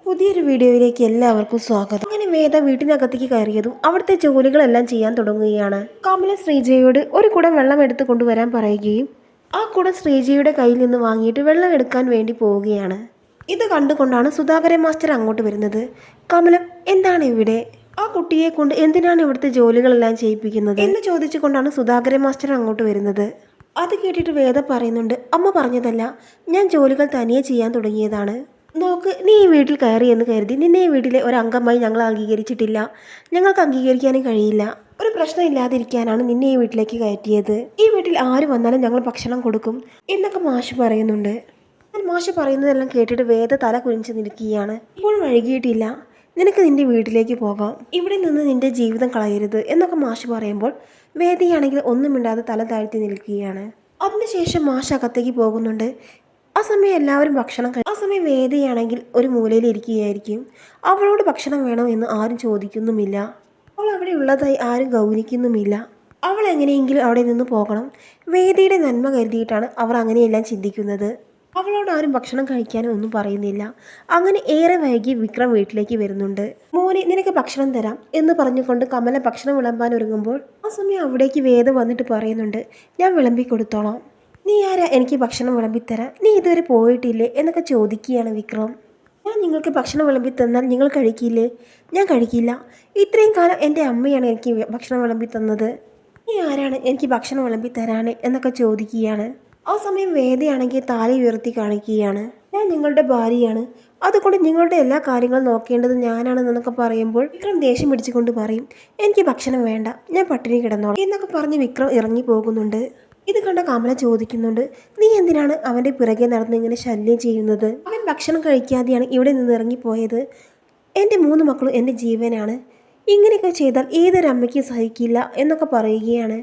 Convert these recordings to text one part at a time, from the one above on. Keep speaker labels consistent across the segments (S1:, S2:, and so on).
S1: പുതിയൊരു വീഡിയോയിലേക്ക് എല്ലാവർക്കും സ്വാഗതം. അങ്ങനെ വേദ വീട്ടിനകത്തേക്ക് കയറിയതും അവിടുത്തെ ജോലികളെല്ലാം ചെയ്യാൻ തുടങ്ങുകയാണ്. കമല ശ്രീജയോട് ഒരു കുടം വെള്ളം എടുത്തു കൊണ്ടുവരാൻ പറയുകയും ആ കുടം ശ്രീജയുടെ കയ്യിൽ നിന്ന് വാങ്ങിയിട്ട് വെള്ളം എടുക്കാൻ വേണ്ടി പോവുകയാണ്. ഇത് കണ്ടുകൊണ്ടാണ് സുധാകരൻ മാസ്റ്റർ അങ്ങോട്ട് വരുന്നത്. കമലം, എന്താണ് ഇവിടെ? ആ കുട്ടിയെ കൊണ്ട് എന്തിനാണ് ഇവിടുത്തെ ജോലികളെല്ലാം ചെയ്യിപ്പിക്കുന്നത് എന്ന് ചോദിച്ചുകൊണ്ടാണ് സുധാകരൻ മാസ്റ്റർ അങ്ങോട്ട് വരുന്നത്. അത് കേട്ടിട്ട് വേദ പറയുന്നുണ്ട്, അമ്മ പറഞ്ഞതല്ല, ഞാൻ ജോലികൾ തനിയെ ചെയ്യാൻ തുടങ്ങിയതാണ്. നോക്ക്, നീ ഈ വീട്ടിൽ കയറി എന്ന് കരുതി നിന്നെ ഈ വീട്ടിലെ ഒരു അംഗമായി ഞങ്ങൾ അംഗീകരിച്ചിട്ടില്ല. ഞങ്ങൾക്ക് അംഗീകരിക്കാനും കഴിയില്ല. ഒരു പ്രശ്നം ഇല്ലാതിരിക്കാനാണ് നിന്നെ ഈ വീട്ടിലേക്ക് കയറ്റിയത്. ഈ വീട്ടിൽ ആര് വന്നാലും ഞങ്ങൾ ഭക്ഷണം കൊടുക്കും എന്നൊക്കെ മാഷ് പറയുന്നുണ്ട്. മാഷ് പറയുന്നതെല്ലാം കേട്ടിട്ട് വേദ തല കുനിച്ച് നിൽക്കുകയാണ്. ഇപ്പോൾ വൈകിയിട്ടില്ല, നിനക്ക് നിന്റെ വീട്ടിലേക്ക് പോകാം, ഇവിടെ നിന്ന് നിന്റെ ജീവിതം കളയരുത് എന്നൊക്കെ മാഷ് പറയുമ്പോൾ വേദയാണെങ്കിൽ ഒന്നും മിണ്ടാതെ തല താഴ്ത്തി നിൽക്കുകയാണ്. അതിനുശേഷം മാഷ് അകത്തേക്ക് പോകുന്നുണ്ട്. ആ സമയം എല്ലാവരും ഭക്ഷണം ആ സമയം വേദയാണെങ്കിൽ ഒരു മൂലയിൽ ഇരിക്കുകയായിരിക്കും. അവളോട് ഭക്ഷണം വേണോ എന്ന് ആരും ചോദിക്കുന്നുമില്ല. അവൾ അവിടെ ഉള്ളതായി ആരും ഗൗനിക്കുന്നുമില്ല. അവൾ എങ്ങനെയെങ്കിലും അവിടെ നിന്ന് പോകണം. വേദിയുടെ നന്മ കരുതിയിട്ടാണ് അവർ അങ്ങനെയെല്ലാം ചിന്തിക്കുന്നത്. അവളോട് ആരും ഭക്ഷണം കഴിക്കാനും ഒന്നും പറയുന്നില്ല. അങ്ങനെ ഏറെ വൈകി വിക്രം വീട്ടിലേക്ക് വരുന്നുണ്ട്. മോനെ, നിനക്ക് ഭക്ഷണം തരാം എന്ന് പറഞ്ഞുകൊണ്ട് കമല ഭക്ഷണം വിളമ്പാൻ ഒരുങ്ങുമ്പോൾ ആ സമയം അവിടേക്ക് വേദ വന്നിട്ട് പറയുന്നുണ്ട്, ഞാൻ വിളമ്പി കൊടുത്തോളാം. നീ ആരാ എനിക്ക് ഭക്ഷണം വിളമ്പിത്തരാൻ? നീ ഇതുവരെ പോയിട്ടില്ലേ എന്നൊക്കെ ചോദിക്കുകയാണ് വിക്രം. ഞാൻ നിങ്ങൾക്ക് ഭക്ഷണം വിളമ്പി തന്നാൽ നിങ്ങൾ കഴിക്കില്ലേ? ഞാൻ കഴിക്കില്ല. ഇത്രയും കാലം എൻ്റെ അമ്മയാണ് എനിക്ക് ഭക്ഷണം വിളമ്പി തന്നത്. നീ ആരാണ് എനിക്ക് ഭക്ഷണം വിളമ്പി തരാൻ എന്നൊക്കെ ചോദിക്കുകയാണ്. ആ സമയം വേദയാണെങ്കിൽ താലി ഉയർത്തി കാണിക്കുകയാണ്. ഞാൻ നിങ്ങളുടെ ഭാര്യയാണ്, അതുകൊണ്ട് നിങ്ങളുടെ എല്ലാ കാര്യങ്ങളും നോക്കേണ്ടത് ഞാനാണെന്നൊക്കെ പറയുമ്പോൾ വിക്രം ദേഷ്യം പിടിച്ചുകൊണ്ട് പറയും, എനിക്ക് ഭക്ഷണം വേണ്ട, ഞാൻ പട്ടിണി കിടന്നോളാം എന്നൊക്കെ പറഞ്ഞ് വിക്രം ഇറങ്ങി പോകുന്നുണ്ട്. ഇത് കണ്ട കമല ചോദിക്കുന്നുണ്ട്, നീ എന്തിനാണ് അവൻ്റെ പിറകെ നടന്ന് ഇങ്ങനെ ശല്യം ചെയ്യുന്നത്? അവൻ ഭക്ഷണം കഴിക്കാതെയാണ് ഇവിടെ നിന്ന് ഇറങ്ങിപ്പോയത്. എൻ്റെ 3 മക്കളും എൻ്റെ ജീവനാണ്. ഇങ്ങനെയൊക്കെ ചെയ്താൽ ഏതൊരമ്മയ്ക്ക് സഹിക്കില്ല എന്നൊക്കെ പറയുകയാണ്.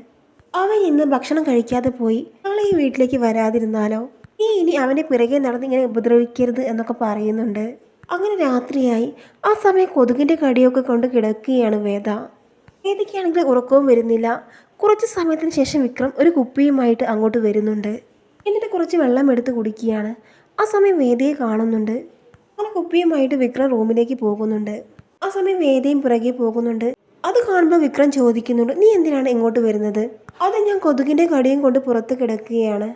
S1: അവൻ ഇന്ന് ഭക്ഷണം കഴിക്കാതെ പോയി, നാളെ ഈ വീട്ടിലേക്ക് വരാതിരുന്നാലോ? നീ ഇനി അവൻ്റെ പിറകെ നടന്ന് ഇങ്ങനെ ഉപദ്രവിക്കരുത് എന്നൊക്കെ പറയുന്നുണ്ട്. അങ്ങനെ രാത്രിയായി. ആ സമയം കൊതുകിൻ്റെ കടിയൊക്കെ കൊണ്ട് കിടക്കുകയാണ് വേദ. വേദയ്ക്കാണെങ്കിൽ ഉറക്കവും വരുന്നില്ല. കുറച്ച് സമയത്തിന് ശേഷം വിക്രം ഒരു കുപ്പിയുമായിട്ട് അങ്ങോട്ട് വരുന്നുണ്ട്. എന്നിട്ട് കുറച്ച് വെള്ളം എടുത്ത് കുടിക്കുകയാണ്. ആ സമയം വേദയെ കാണുന്നുണ്ട്. അങ്ങനെ കുപ്പിയുമായിട്ട് വിക്രം റൂമിലേക്ക് പോകുന്നുണ്ട്. ആ സമയം വേദയും പുറകെ പോകുന്നുണ്ട്. അത് കാണുമ്പോൾ വിക്രം ചോദിക്കുന്നുണ്ട്, നീ എന്തിനാണ് ഇങ്ങോട്ട് വരുന്നത്? അത് ഞാൻ കൊതുകിൻ്റെ കടിയും കൊണ്ട് പുറത്ത് കിടക്കുകയാണ്,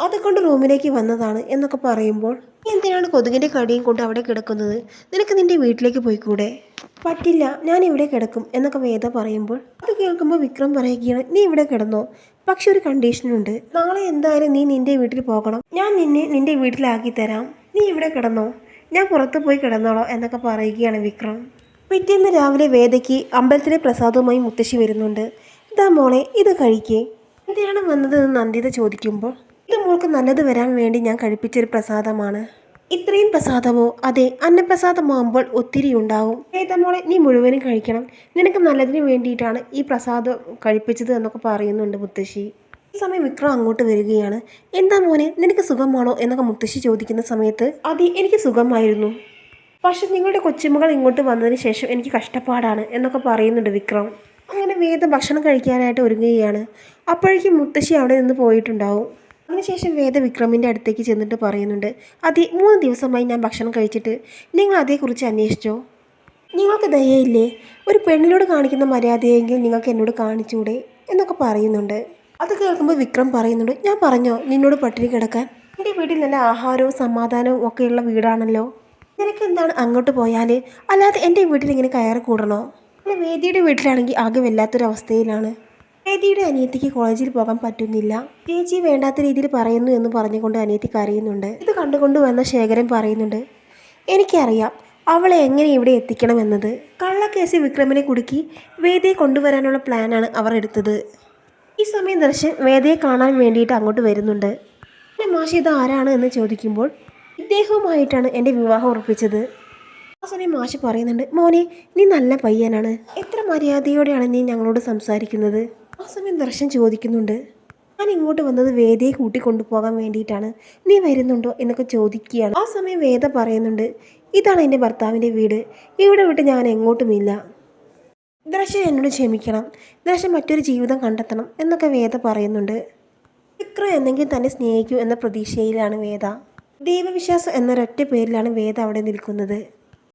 S1: അതുകൊണ്ട് റൂമിലേക്ക് വന്നതാണ് എന്നൊക്കെ പറയുമ്പോൾ, നീ എന്തിനാണ് കൊതുകിൻ്റെ കടിയും കൊണ്ട് അവിടെ കിടക്കുന്നത്? നിനക്ക് നിന്റെ വീട്ടിലേക്ക് പോയിക്കൂടെ? പറ്റില്ല, ഞാൻ ഇവിടെ കിടക്കും എന്നൊക്കെ വേദ പറയുമ്പോൾ അത് കേൾക്കുമ്പോൾ വിക്രം പറയുകയാണ്, നീ ഇവിടെ കിടന്നോ, പക്ഷെ ഒരു കണ്ടീഷനുണ്ട്. നാളെ എന്തായാലും നീ നിന്റെ വീട്ടിൽ പോകണം. ഞാൻ നിന്നെ നിന്റെ വീട്ടിലാക്കി തരാം. നീ ഇവിടെ കിടന്നോ, ഞാൻ പുറത്ത് പോയി കിടന്നോളോ എന്നൊക്കെ പറയുകയാണ് വിക്രം. പിറ്റേന്ന് രാവിലെ വേദയ്ക്ക് അമ്പലത്തിലെ പ്രസാദവുമായി മുത്തശ്ശി വരുന്നുണ്ട്. ഇതാ മോളെ, ഇത് കഴിക്കേ. എന്തിനാണ് വന്നത് എന്ന് നന്ദിത ചോദിക്കുമ്പോൾ, ഇത് മോൾക്ക് നല്ലത് വരാൻ വേണ്ടി ഞാൻ കഴിപ്പിച്ചൊരു പ്രസാദമാണ്. ഇത്രയും പ്രസാദമോ? അതെ, അന്നപ്രസാദമാകുമ്പോൾ ഒത്തിരി ഉണ്ടാവും. മോളെ, നീ മുഴുവനും കഴിക്കണം. നിനക്ക് നല്ലതിന് വേണ്ടിയിട്ടാണ് ഈ പ്രസാദം കഴിപ്പിച്ചത് എന്നൊക്കെ പറയുന്നുണ്ട് മുത്തശ്ശി. ഈ സമയം വിക്രം അങ്ങോട്ട് വരികയാണ്. എന്താ മോനെ, നിനക്ക് സുഖമാണോ എന്നൊക്കെ മുത്തശ്ശി ചോദിക്കുന്ന സമയത്ത്, അതെ, എനിക്ക് സുഖമായിരുന്നു, പക്ഷെ നിങ്ങളുടെ കൊച്ചുമകൾ ഇങ്ങോട്ട് വന്നതിന് ശേഷം എനിക്ക് കഷ്ടപ്പാടാണ് എന്നൊക്കെ പറയുന്നുണ്ട് വിക്രം. അങ്ങനെ വേദ ഭക്ഷണം കഴിക്കാനായിട്ട് ഒരുങ്ങുകയാണ്. അപ്പോഴേക്കും മുത്തശ്ശി അവിടെ നിന്ന് പോയിട്ടുണ്ടാവും. അതിനുശേഷം വേദ വിക്രമിൻ്റെ അടുത്തേക്ക് ചെന്നിട്ട് പറയുന്നുണ്ട്, അതെ, 3 ദിവസമായി ഞാൻ ഭക്ഷണം കഴിച്ചിട്ട്. നിങ്ങൾ അതേക്കുറിച്ച് അന്വേഷിച്ചോ? നിങ്ങൾക്ക് ദയയില്ലേ? ഒരു പെണ്ണിനോട് കാണിക്കുന്ന മര്യാദയെങ്കിൽ നിങ്ങൾക്ക് എന്നോട് കാണിച്ചൂടെ എന്നൊക്കെ പറയുന്നുണ്ട്. അത് കേൾക്കുമ്പോൾ വിക്രം പറയുന്നുണ്ട്, ഞാൻ പറഞ്ഞോ നിന്നോട് പട്ടിണി കിടക്കാൻ? എൻ്റെ വീട്ടിൽ നല്ല ആഹാരവും സമാധാനവും ഒക്കെയുള്ള വീടാണല്ലോ. നിനക്ക് എന്താണ് അങ്ങോട്ട് പോയാൽ? അല്ലാതെ എൻ്റെ വീട്ടിൽ ഇങ്ങനെ കയറി കൂടണോ? പിന്നെ വേദിയുടെ വീട്ടിലാണെങ്കിൽ ആകെ വല്ലാത്തൊരവസ്ഥയിലാണ്. വേദിയുടെ അനിയത്തിക്ക് കോളേജിൽ പോകാൻ പറ്റുന്നില്ല. ചേച്ചി വേണ്ടാത്ത രീതിയിൽ പറയുന്നു എന്ന് പറഞ്ഞുകൊണ്ട് അനിയത്തി കരയുന്നുണ്ട്. ഇത് കണ്ടുകൊണ്ട് വന്ന ശേഖരൻ പറയുന്നുണ്ട്, എനിക്കറിയാം അവളെ എങ്ങനെ ഇവിടെ എത്തിക്കണമെന്നത്. കള്ളക്കേസിൽ വിക്രമിനെ കുടുക്കി വേദിയെ കൊണ്ടുവരാനുള്ള പ്ലാനാണ് അവർ എടുത്തത്. ഈ സമയം ദർശൻ വേദിയെ കാണാൻ വേണ്ടിയിട്ട് അങ്ങോട്ട് വരുന്നുണ്ട്. പിന്നെ മാഷി ഇത് ആരാണ് എന്ന് ചോദിക്കുമ്പോൾ, ഇദ്ദേഹവുമായിട്ടാണ് എൻ്റെ വിവാഹം ഉറപ്പിച്ചത്. ആ സമയം മാഷി പറയുന്നുണ്ട്, മോനെ, നീ നല്ല പയ്യനാണ്, എത്ര മര്യാദയോടെയാണ് നീ ഞങ്ങളോട് സംസാരിക്കുന്നത്. ആ സമയം ദർശൻ ചോദിക്കുന്നുണ്ട്, ഞാൻ ഇങ്ങോട്ട് വന്നത് വേദയെ കൂട്ടിക്കൊണ്ടുപോകാൻ വേണ്ടിയിട്ടാണ്, നീ വരുന്നുണ്ടോ എന്നൊക്കെ ചോദിക്കുകയാണ്. ആ സമയം വേദ പറയുന്നുണ്ട്, ഇതാണ് എൻ്റെ ഭർത്താവിൻ്റെ വീട്, ഇവിടെ വിട്ട് ഞാൻ എങ്ങോട്ടുമില്ല. ദർശൻ എന്നോട് ക്ഷമിക്കണം, ദർശൻ മറ്റൊരു ജീവിതം കണ്ടെത്തണം എന്നൊക്കെ വേദ പറയുന്നുണ്ട്. വിക്രം എന്നെങ്കിലും തന്നെ സ്നേഹിക്കൂ എന്ന പ്രതീക്ഷയിലാണ് വേദ. ദൈവവിശ്വാസം എന്നൊരൊറ്റ പേരിലാണ് വേദ അവിടെ നിൽക്കുന്നത്.